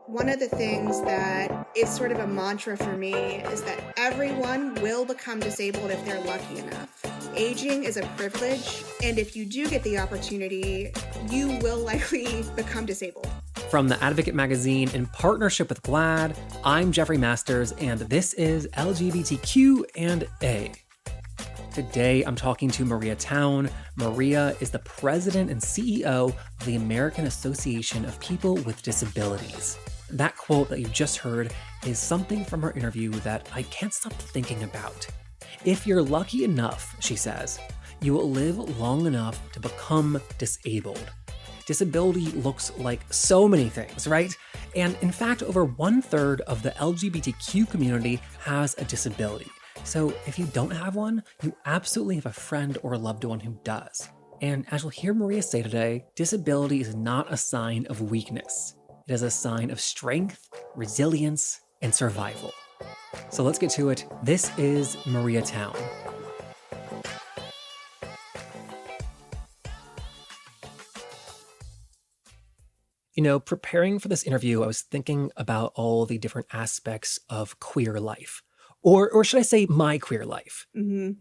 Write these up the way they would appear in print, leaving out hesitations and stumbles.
One of the things that is sort of a mantra for me is that everyone will become disabled if they're lucky enough. Aging is a privilege, and if you do get the opportunity, you will likely become disabled. From The Advocate magazine in partnership with GLAAD, I'm Jeffrey Masters, and this is LGBTQ and A. Today, I'm talking to Maria Town. Maria is the president and CEO of the American Association of People with Disabilities. That quote that you just heard is something from her interview that I can't stop thinking about. If you're lucky enough, she says, you will live long enough to become disabled. Disability looks like so many things, right? And in fact, over 1/3 of the LGBTQ community has a disability. So if you don't have one, you absolutely have a friend or a loved one who does. And as you'll hear Maria say today, disability is not a sign of weakness. It is a sign of strength, resilience, and survival. So let's get to it. This is Maria Town. You know, preparing for this interview, I was thinking about all the different aspects of queer life. Or should I say my queer life?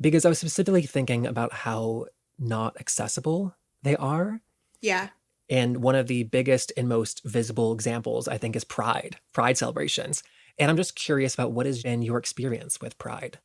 Because I was specifically thinking about how not accessible they are. Yeah. And one of the biggest and most visible examples, I think, is Pride celebrations. And I'm just curious about what has been your experience with Pride.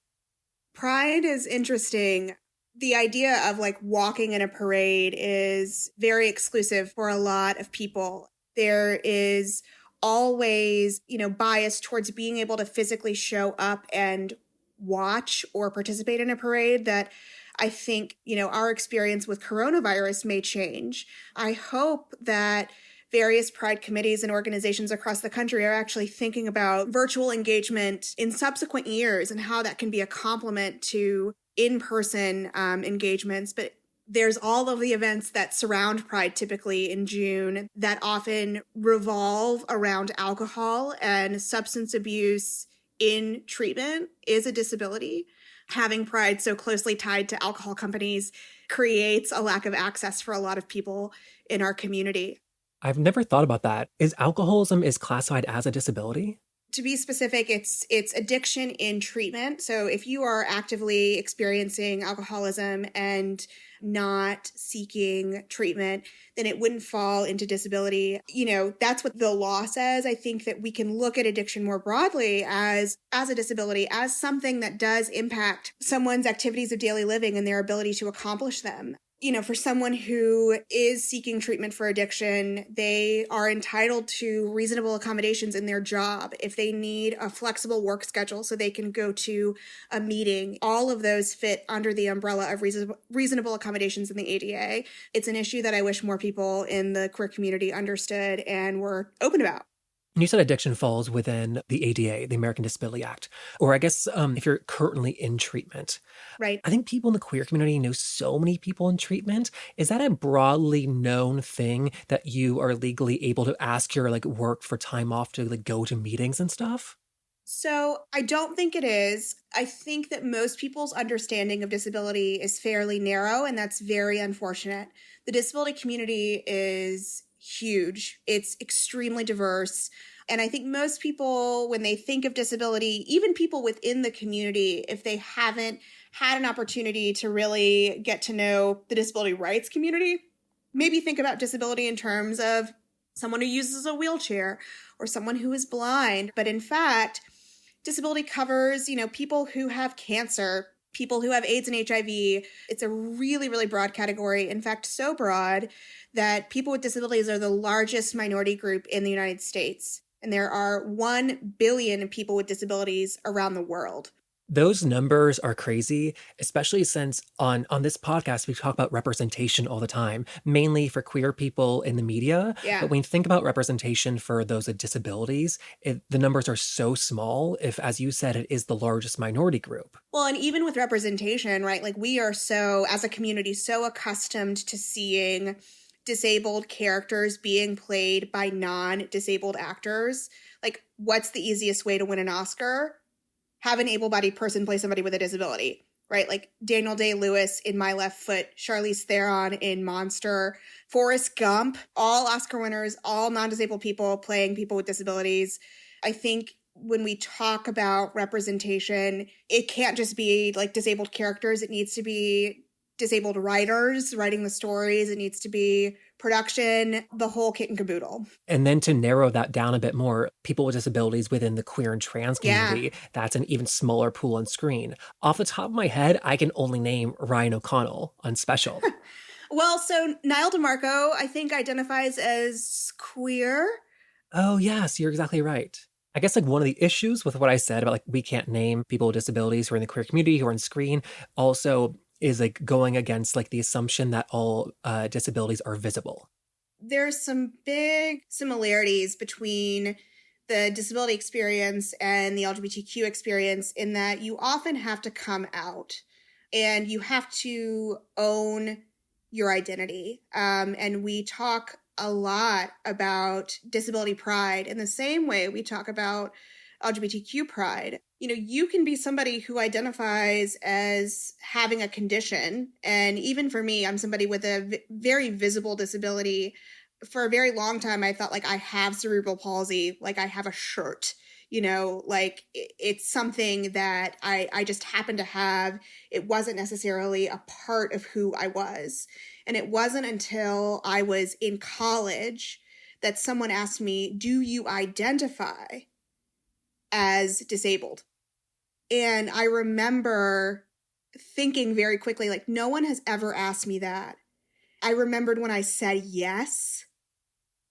Pride is interesting. The idea of walking in a parade is very exclusive for a lot of people. There is always, bias towards being able to physically show up and watch or participate in a parade that I think, our experience with coronavirus may change. I hope that various Pride committees and organizations across the country are actually thinking about virtual engagement in subsequent years and how that can be a complement to in-person engagements. But there's all of the events that surround Pride typically in June that often revolve around alcohol, and substance abuse in treatment is a disability. Having Pride so closely tied to alcohol companies creates a lack of access for a lot of people in our community. I've never thought about that. Is alcoholism classified as a disability? To be specific, it's addiction in treatment. So if you are actively experiencing alcoholism and not seeking treatment, then it wouldn't fall into disability. That's what the law says. I think that we can look at addiction more broadly as a disability, as something that does impact someone's activities of daily living and their ability to accomplish them. For someone who is seeking treatment for addiction, they are entitled to reasonable accommodations in their job. If they need a flexible work schedule so they can go to a meeting, all of those fit under the umbrella of reasonable accommodations in the ADA. It's an issue that I wish more people in the queer community understood and were open about. You said addiction falls within the ADA, the American Disability Act, or I guess if you're currently in treatment. Right. I think people in the queer community know so many people in treatment. Is that a broadly known thing that you are legally able to ask your work for time off to go to meetings and stuff? So I don't think it is. I think that most people's understanding of disability is fairly narrow, and that's very unfortunate. The disability community is huge. It's extremely diverse. And I think most people, when they think of disability, even people within the community, if they haven't had an opportunity to really get to know the disability rights community, maybe think about disability in terms of someone who uses a wheelchair or someone who is blind. But in fact, disability covers, people who have cancer, people who have AIDS and HIV. It's a really, really broad category. In fact, so broad that people with disabilities are the largest minority group in the United States. And there are 1 billion people with disabilities around the world. Those numbers are crazy, especially since on this podcast, we talk about representation all the time, mainly for queer people in the media. Yeah. But when you think about representation for those with disabilities, the numbers are so small if, as you said, it is the largest minority group. Well, and even with representation, right? We are so, as a community, so accustomed to seeing disabled characters being played by non-disabled actors. What's the easiest way to win an Oscar? Have an able-bodied person play somebody with a disability, right? Like Daniel Day-Lewis in My Left Foot, Charlize Theron in Monster, Forrest Gump, all Oscar winners, all non-disabled people playing people with disabilities. I think when we talk about representation, it can't just be like disabled characters. It needs to be disabled writers writing the stories. It needs to be production, the whole kit and caboodle. And then to narrow that down a bit more, people with disabilities within the queer and trans Yeah. community, that's an even smaller pool on screen. Off the top of my head, I can only name Ryan O'Connell on Special. Well, so Niall DeMarco, I think, identifies as queer. Oh, yes, you're exactly right. I guess like one of the issues with what I said about like we can't name people with disabilities who are in the queer community who are on screen also is like going against like the assumption that all disabilities are visible. There's some big similarities between the disability experience and the LGBTQ experience in that you often have to come out and you have to own your identity. And we talk a lot about disability pride in the same way we talk about LGBTQ pride. You know, you can be somebody who identifies as having a condition. And even for me, I'm somebody with a very visible disability. For a very long time, I felt like I have cerebral palsy, like I have a shirt, you know, like it's something that I just happen to have. It wasn't necessarily a part of who I was. And it wasn't until I was in college that someone asked me, do you identify as disabled? And I remember thinking very quickly, like, no one has ever asked me that. I remembered when I said yes,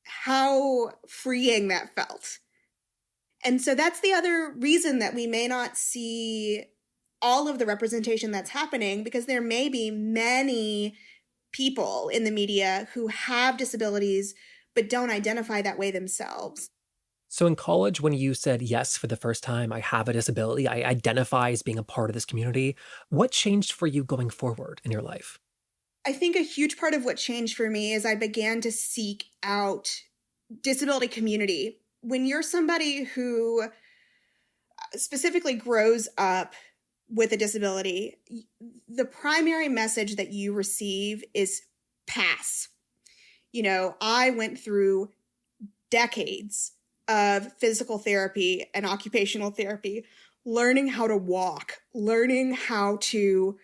how freeing that felt. And so that's the other reason that we may not see all of the representation that's happening, because there may be many people in the media who have disabilities but don't identify that way themselves. So in college, when you said yes for the first time, I have a disability, I identify as being a part of this community, what changed for you going forward in your life? I think a huge part of what changed for me is I began to seek out disability community. When you're somebody who specifically grows up with a disability, the primary message that you receive is pass. You know, I went through decades of physical therapy and occupational therapy, learning how to walk, learning how to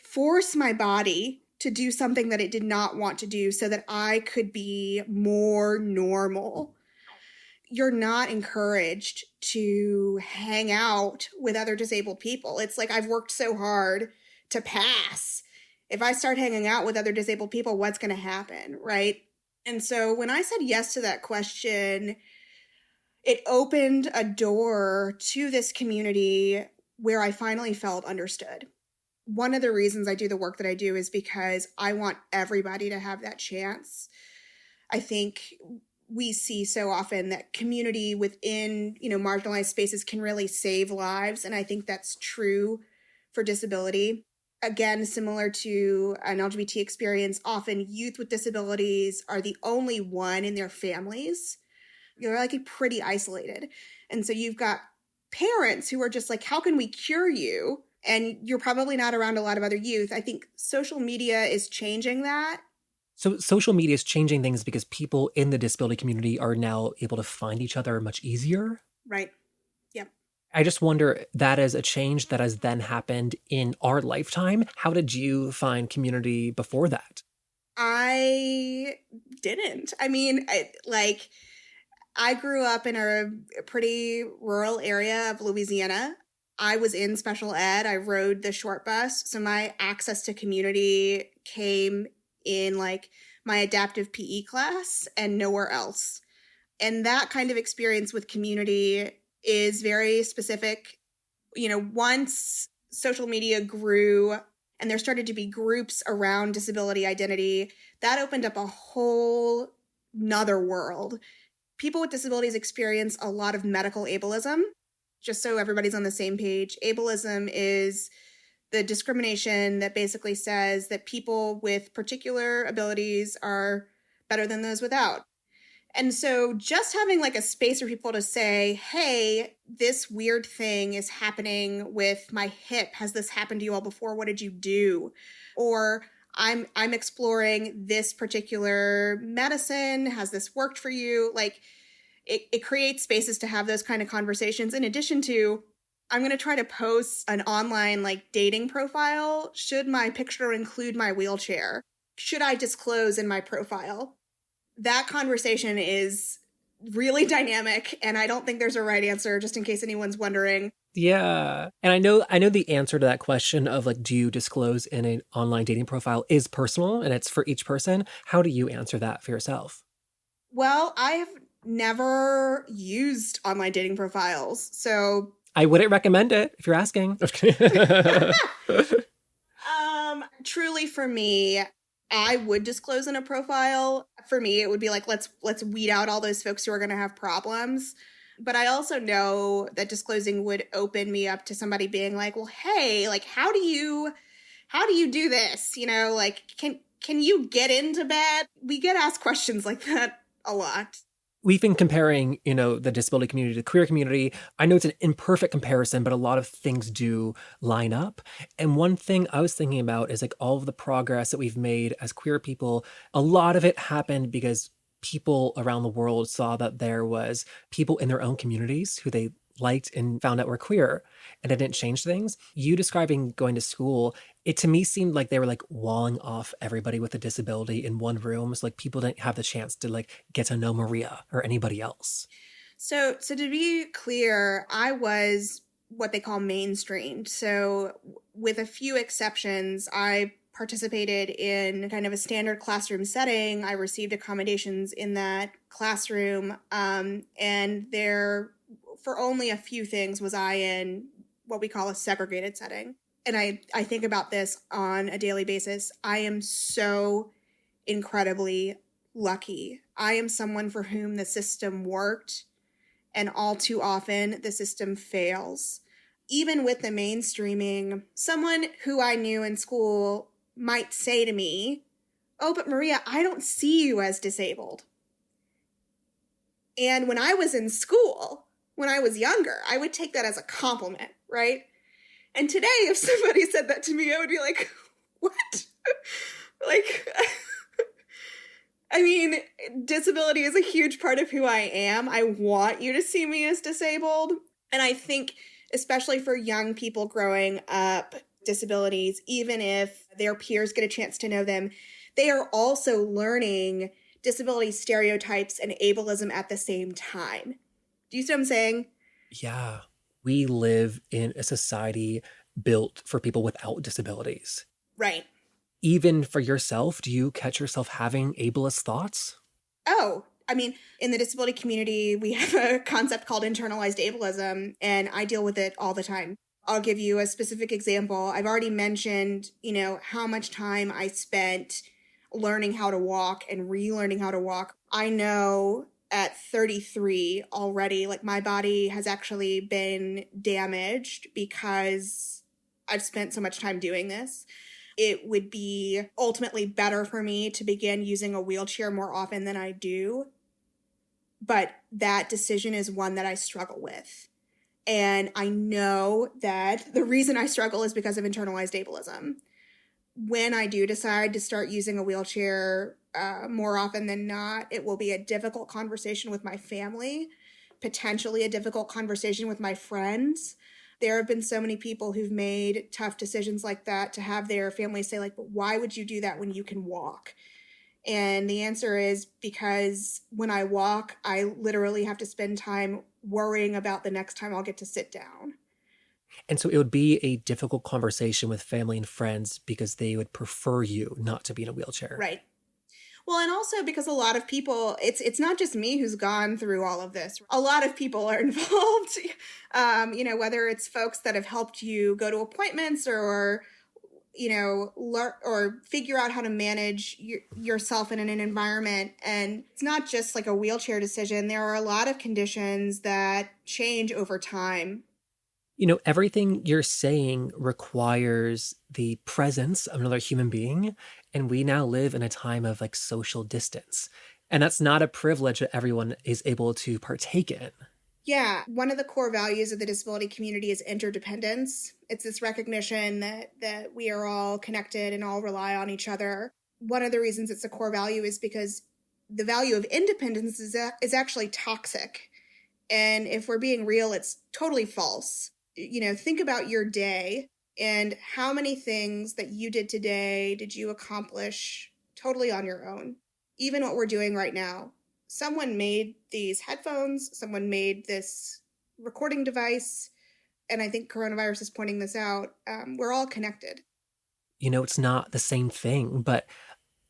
force my body to do something that it did not want to do so that I could be more normal. You're not encouraged to hang out with other disabled people. It's like I've worked so hard to pass. If I start hanging out with other disabled people, what's going to happen, right? And so when I said yes to that question, it opened a door to this community where I finally felt understood. One of the reasons I do the work that I do is because I want everybody to have that chance. I think we see so often that community within, you know, marginalized spaces can really save lives. And I think that's true for disability. Again, similar to an LGBT experience, often youth with disabilities are the only one in their families. You're like pretty isolated. And so you've got parents who are just like, how can we cure you? And you're probably not around a lot of other youth. I think social media is changing that. So social media is changing things because people in the disability community are now able to find each other much easier. Right. Yep. I just wonder, that is a change that has then happened in our lifetime. How did you find community before that? I didn't. I mean, I grew up in a pretty rural area of Louisiana. I was in special ed. I rode the short bus. So my access to community came in like my adaptive PE class and nowhere else. And that kind of experience with community is very specific. You know, once social media grew and there started to be groups around disability identity, that opened up a whole nother world. People with disabilities experience a lot of medical ableism. Just so everybody's on the same page, ableism is the discrimination that basically says that people with particular abilities are better than those without. And so just having like a space for people to say, hey, this weird thing is happening with my hip. Has this happened to you all before? What did you do? Or I'm exploring this particular medicine. Has this worked for you? Like it creates spaces to have those kind of conversations. In addition to, I'm going to try to post an online like dating profile. Should my picture include my wheelchair? Should I disclose in my profile? That conversation is really dynamic, and I don't think there's a right answer, just in case anyone's wondering. Yeah. And I know the answer to that question of like, do you disclose in an online dating profile is personal and it's for each person. How do you answer that for yourself? Well, I have never used online dating profiles, so I wouldn't recommend it if you're asking. truly for me, I would disclose in a profile. For me, it would be like let's weed out all those folks who are going to have problems. But I also know that disclosing would open me up to somebody being like, "Well, hey, like how do you do this? You know, like can you get into bed?" We get asked questions like that a lot. We've been comparing, the disability community to the queer community. I know it's an imperfect comparison, but a lot of things do line up. And one thing I was thinking about is like all of the progress that we've made as queer people. A lot of it happened because people around the world saw that there was people in their own communities who they liked and found out were queer, and it didn't change things. You describing going to school, it to me seemed like they were like walling off everybody with a disability in one room. So like people didn't have the chance to like get to know Maria or anybody else. So to be clear, I was what they call mainstreamed. So with a few exceptions, I participated in kind of a standard classroom setting. I received accommodations in that classroom, and there, for only a few things, was I in what we call a segregated setting. And I think about this on a daily basis. I am so incredibly lucky. I am someone for whom the system worked, and all too often the system fails. Even with the mainstreaming, someone who I knew in school might say to me, "Oh, but Maria, I don't see you as disabled." And when I was in school, when I was younger, I would take that as a compliment, right? And today, if somebody said that to me, I would be like, what? Like, I mean, disability is a huge part of who I am. I want you to see me as disabled. And I think, especially for young people growing up, disabilities, even if their peers get a chance to know them, they are also learning disability stereotypes and ableism at the same time. Do you see what I'm saying? Yeah. We live in a society built for people without disabilities. Right. Even for yourself, do you catch yourself having ableist thoughts? Oh, I mean, in the disability community, we have a concept called internalized ableism, and I deal with it all the time. I'll give you a specific example. I've already mentioned, how much time I spent learning how to walk and relearning how to walk. I know at 33 already, like my body has actually been damaged because I've spent so much time doing this. It would be ultimately better for me to begin using a wheelchair more often than I do. But that decision is one that I struggle with. And I know that the reason I struggle is because of internalized ableism. When I do decide to start using a wheelchair more often than not, it will be a difficult conversation with my family, potentially a difficult conversation with my friends. There have been so many people who've made tough decisions like that to have their families say, like, but why would you do that when you can walk? And the answer is because when I walk, I literally have to spend time worrying about the next time I'll get to sit down. And so it would be a difficult conversation with family and friends because they would prefer you not to be in a wheelchair. Right. Well, and also because a lot of people, it's not just me who's gone through all of this. A lot of people are involved, whether it's folks that have helped you go to appointments or learn or figure out how to manage yourself in an environment. And it's not just like a wheelchair decision. There are a lot of conditions that change over time. Everything you're saying requires the presence of another human being. And we now live in a time of like social distance. And that's not a privilege that everyone is able to partake in. Yeah, one of the core values of the disability community is interdependence. It's this recognition that we are all connected and all rely on each other. One of the reasons it's a core value is because the value of independence is actually toxic. And if we're being real, it's totally false. Think about your day and how many things that you did today did you accomplish totally on your own. Even what we're doing right now. Someone made these headphones, someone made this recording device, and I think coronavirus is pointing this out. We're all connected. It's not the same thing, but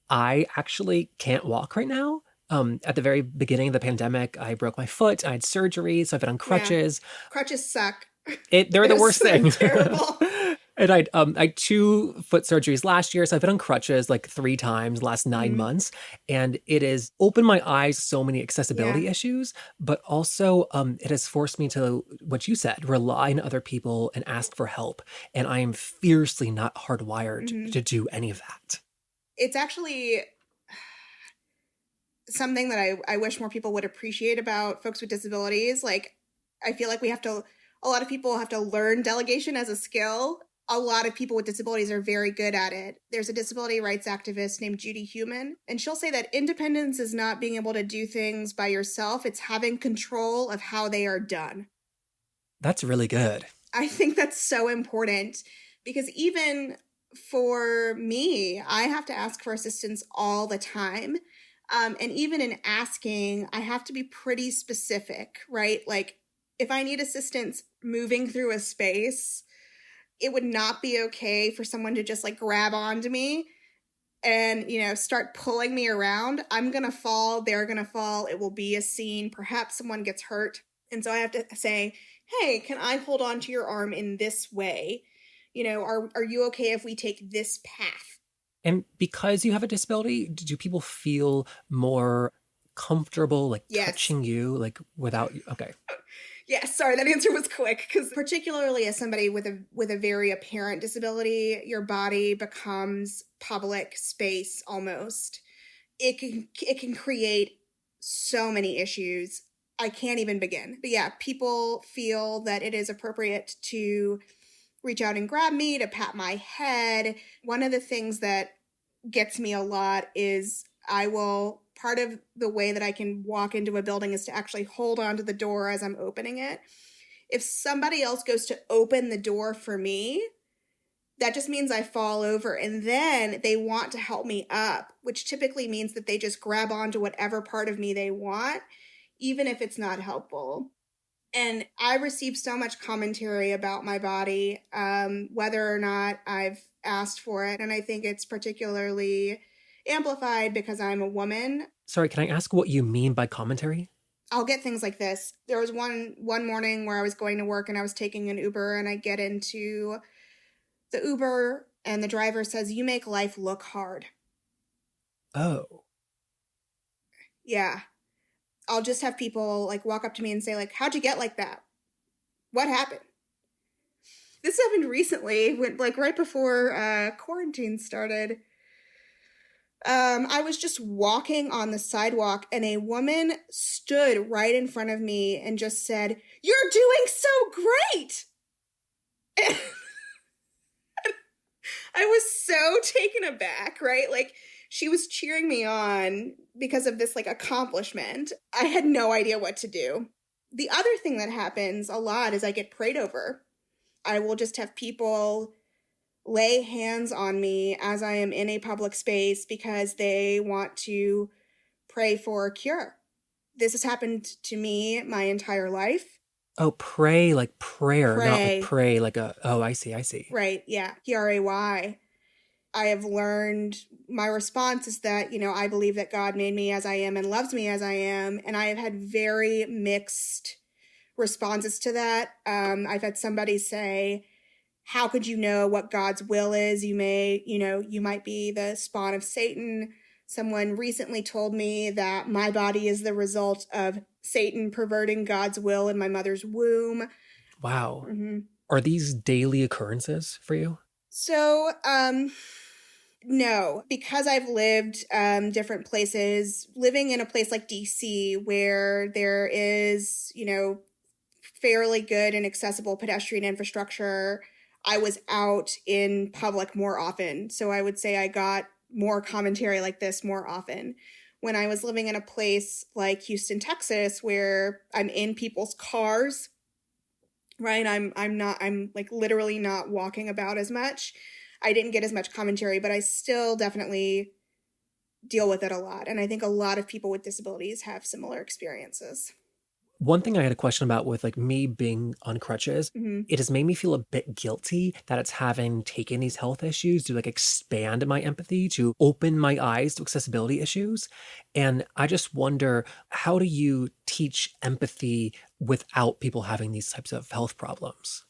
I actually can't walk right now. At the very beginning of the pandemic, I broke my foot. I had surgery, so I've been on crutches. Yeah. Crutches suck. They're the worst so thing. Terrible. And I had 2 foot surgeries last year, so I've been on crutches like 3 times the last 9 months, and it has opened my eyes to so many accessibility issues, but also it has forced me to, what you said, rely on other people and ask for help. And I am fiercely not hardwired to do any of that. It's actually something that I wish more people would appreciate about folks with disabilities. Like, I feel like a lot of people have to learn delegation as a skill. A lot of people with disabilities are very good at it. There's a disability rights activist named Judy Heumann, and she'll say that independence is not being able to do things by yourself. It's having control of how they are done. That's really good. I think that's so important because even for me, I have to ask for assistance all the time. And even in asking, I have to be pretty specific, right? Like, if I need assistance moving through a space, it would not be okay for someone to just like grab onto me and, start pulling me around. I'm going to fall. They're going to fall. It will be a scene. Perhaps someone gets hurt. And so I have to say, hey, can I hold on to your arm in this way? Are you okay if we take this path? And because you have a disability, do people feel more comfortable, like touching you, like without? Okay. Yeah, sorry, that answer was quick because particularly as somebody with a very apparent disability, your body becomes public space almost. It can create so many issues. I can't even begin. But yeah, people feel that it is appropriate to reach out and grab me, to pat my head. One of the things that gets me a lot is part of the way that I can walk into a building is to actually hold onto the door as I'm opening it. If somebody else goes to open the door for me, that just means I fall over, and then they want to help me up, which typically means that they just grab onto whatever part of me they want, even if it's not helpful. And I receive so much commentary about my body, whether or not I've asked for it. And I think it's particularly amplified because I'm a woman. Sorry, can I ask what you mean by commentary? I'll get things like this. There was one morning where I was going to work and I was taking an Uber, and I get into the Uber and the driver says, "You make life look hard." Oh. Yeah. I'll just have people like walk up to me and say like, "How'd you get like that? What happened?" This happened recently, when like right before quarantine started. I was just walking on the sidewalk and a woman stood right in front of me and just said, "You're doing so great." I was so taken aback, right? Like, she was cheering me on because of this like accomplishment. I had no idea what to do. The other thing that happens a lot is I get prayed over. I will just have people lay hands on me as I am in a public space because they want to pray for a cure. This has happened to me my entire life. Oh, pray like prayer, Pray. not like pray like I see. Right, yeah. P-R-A-Y. I have learned my response is that, I believe that God made me as I am and loves me as I am. And I have had very mixed responses to that. I've had somebody say, "How could you know what God's will is? You might be the spawn of Satan." Someone recently told me that my body is the result of Satan perverting God's will in my mother's womb. Wow. Mm-hmm. Are these daily occurrences for you? So, No, because I've lived different places, living in a place like DC where there is, fairly good and accessible pedestrian infrastructure, I was out in public more often. So I would say I got more commentary like this more often. When I was living in a place like Houston, Texas, where I'm in people's cars, right? I'm like literally not walking about as much. I didn't get as much commentary, but I still definitely deal with it a lot. And I think a lot of people with disabilities have similar experiences. One thing I had a question about with like me being on crutches, Mm-hmm. it has made me feel a bit guilty that it's having taken these health issues to like expand my empathy, to open my eyes to accessibility issues. And I just wonder, how do you teach empathy without people having these types of health problems?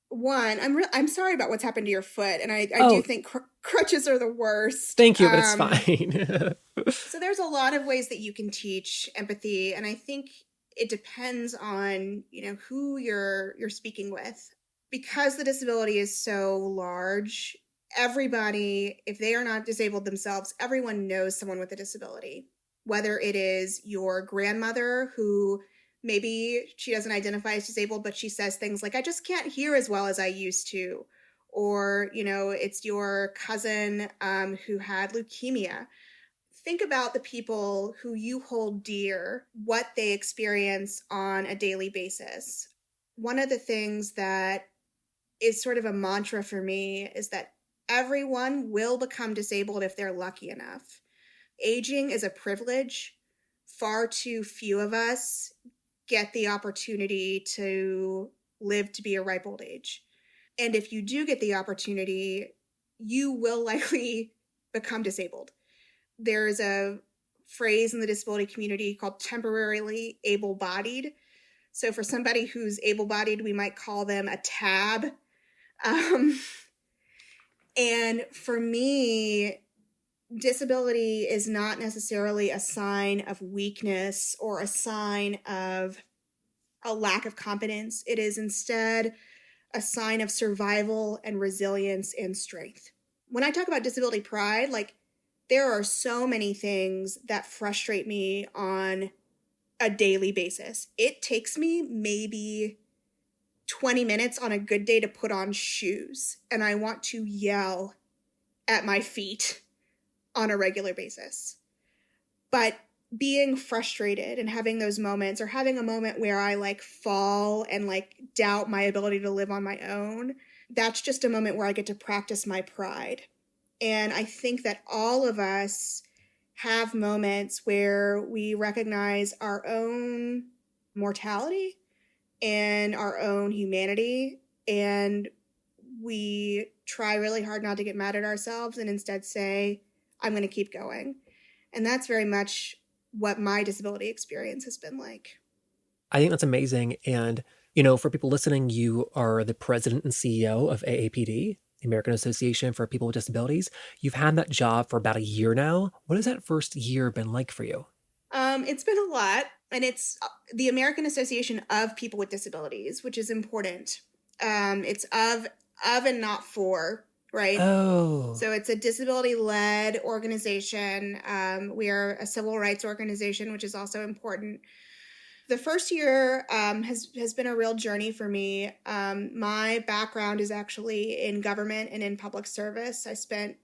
One, I'm sorry about what's happened to your foot, and I do Oh, think crutches are the worst. thank you, but it's fine. So there's a lot of ways that you can teach empathy, and I think it depends on who you're speaking with, because the disability is so large. Everybody, if they are not disabled themselves, everyone knows someone with a disability, whether it is your grandmother who maybe she doesn't identify as disabled, but she says things like, I just can't hear as well as I used to. Or, it's your cousin who had leukemia. Think about the people who you hold dear, what they experience on a daily basis. One of the things that is sort of a mantra for me is that everyone will become disabled if they're lucky enough. Aging is a privilege. Far too few of us get the opportunity to live to be a ripe old age. And if you do get the opportunity, you will likely become disabled. There's a phrase in the disability community called temporarily able bodied. So for somebody who's able bodied, we might call them a tab. Um, and for me, disability is not necessarily a sign of weakness or a sign of a lack of competence. It is instead a sign of survival and resilience and strength. When I talk about disability pride, like, there are so many things that frustrate me on a daily basis. It takes me maybe 20 minutes on a good day to put on shoes, and I want to yell at my feet on a regular basis. But being frustrated and having those moments, or having a moment where I like fall and like doubt my ability to live on my own, that's just a moment where I get to practice my pride. And I think that all of us have moments where we recognize our own mortality and our own humanity, and we try really hard not to get mad at ourselves and instead say, I'm going to keep going. And that's very much what my disability experience has been like. I think that's amazing. And, for people listening, you are the president and CEO of AAPD, the American Association for People with Disabilities. You've had that job for about a year now. What has that first year been like for you? It's been a lot, and it's the American Association of People with Disabilities, which is important. It's of and not for, right? Oh, So it's a disability-led organization. We are a civil rights organization, which is also important. The first year has been a real journey for me. My background is actually in government and in public service. I spent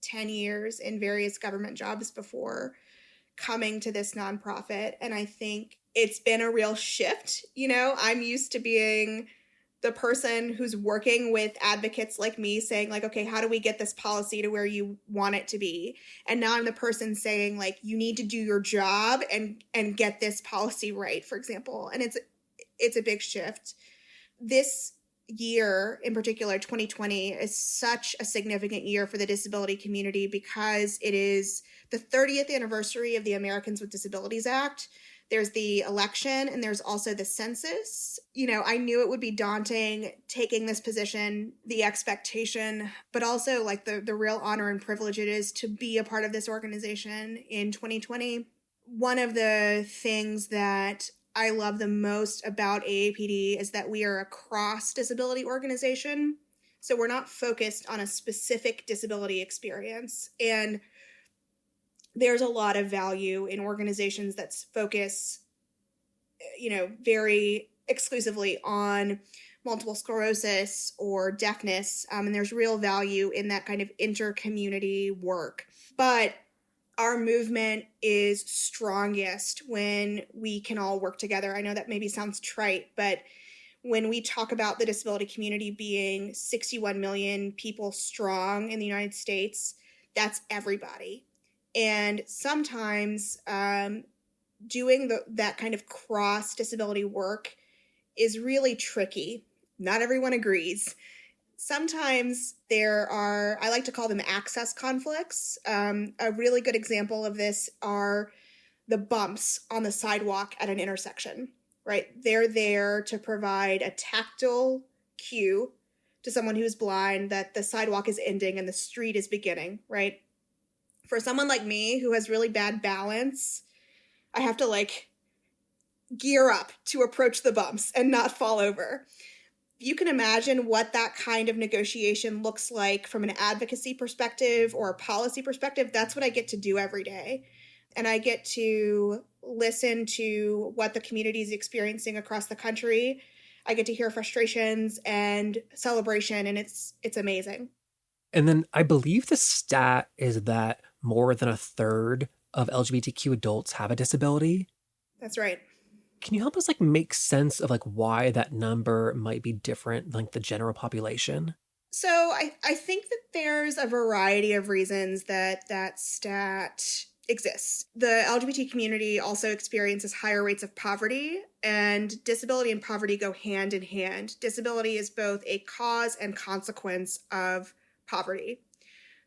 10 years in various government jobs before coming to this nonprofit, and I think it's been a real shift. I'm used to being the person who's working with advocates like me saying like, okay, how do we get this policy to where you want it to be? And now I'm the person saying like, you need to do your job and get this policy right, for example. And it's a big shift. This year in particular, 2020, is such a significant year for the disability community because it is the 30th anniversary of the Americans with Disabilities Act. There's the election, and there's also the census. I knew it would be daunting taking this position, the expectation, but also like the real honor and privilege it is to be a part of this organization in 2020. One of the things that I love the most about AAPD is that we are a cross disability organization. So we're not focused on a specific disability experience. And there's a lot of value in organizations that focus, very exclusively on multiple sclerosis or deafness. And there's real value in that kind of inter-community work. But our movement is strongest when we can all work together. I know that maybe sounds trite, but when we talk about the disability community being 61 million people strong in the United States, that's everybody. And sometimes doing that kind of cross disability work is really tricky. Not everyone agrees. Sometimes there are, I like to call them access conflicts. A really good example of this are the bumps on the sidewalk at an intersection, right? They're there to provide a tactile cue to someone who's blind that the sidewalk is ending and the street is beginning, right? For someone like me who has really bad balance, I have to gear up to approach the bumps and not fall over. You can imagine what that kind of negotiation looks like from an advocacy perspective or a policy perspective. That's what I get to do every day. And I get to listen to what the community is experiencing across the country. I get to hear frustrations and celebration, and it's amazing. And then I believe the stat is that more than a third of LGBTQ adults have a disability. That's right. Can you help us make sense of why that number might be different than the general population? So I think that there's a variety of reasons that stat exists. The LGBT community also experiences higher rates of poverty, and disability and poverty go hand in hand. Disability is both a cause and consequence of poverty.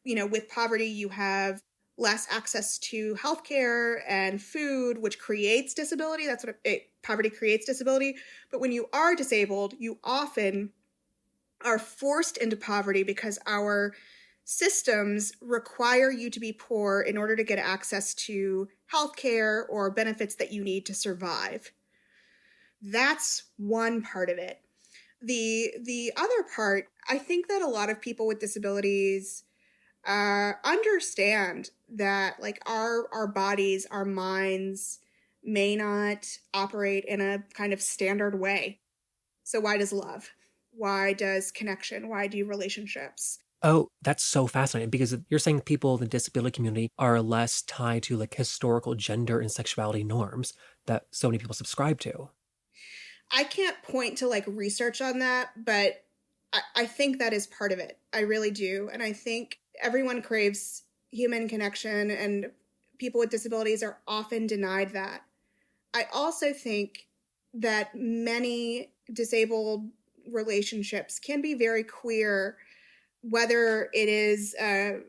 With poverty, you have less access to healthcare and food, which creates disability. That's what poverty creates, disability. But when you are disabled, you often are forced into poverty because our systems require you to be poor in order to get access to healthcare or benefits that you need to survive. That's one part of it. The other part, I think that a lot of people with disabilities understand that our bodies, our minds may not operate in a kind of standard way. So why does love? Why does connection? Why do relationships? Oh, that's so fascinating, because you're saying people in the disability community are less tied to historical gender and sexuality norms that so many people subscribe to. I can't point to research on that, but I think that is part of it. I really do. And I think everyone craves human connection, and people with disabilities are often denied that. I also think that many disabled relationships can be very queer, whether it is, even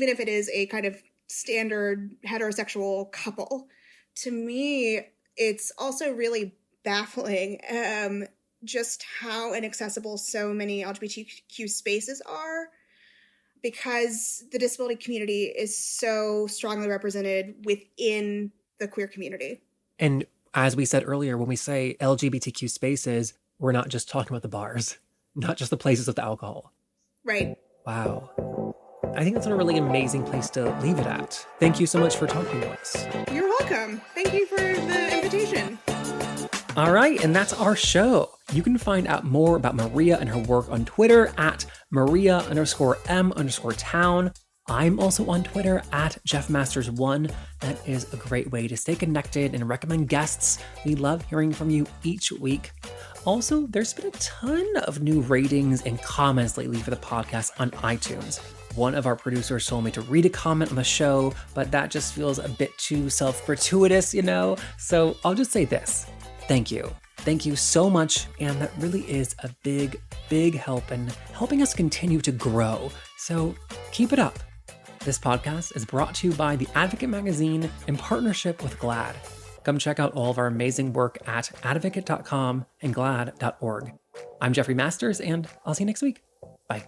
if it is a kind of standard heterosexual couple. To me, it's also really baffling just how inaccessible so many LGBTQ spaces are, because the disability community is so strongly represented within the queer community. And as we said earlier, when we say LGBTQ spaces, we're not just talking about the bars, not just the places with the alcohol. Right. Wow. I think that's a really amazing place to leave it at. Thank you so much for talking to us. You're welcome. Thank you for the invitation. All right, and that's our show. You can find out more about Maria and her work on Twitter at Maria_M_town. I'm also on Twitter at JeffMasters1. That is a great way to stay connected and recommend guests. We love hearing from you each week. Also, there's been a ton of new ratings and comments lately for the podcast on iTunes. One of our producers told me to read a comment on the show, but that just feels a bit too self-gratuitous, So I'll just say this. Thank you. Thank you so much, and that really is a big, big help in helping us continue to grow. So keep it up. This podcast is brought to you by The Advocate magazine in partnership with GLAAD. Come check out all of our amazing work at advocate.com and glad.org. I'm Jeffrey Masters, and I'll see you next week. Bye.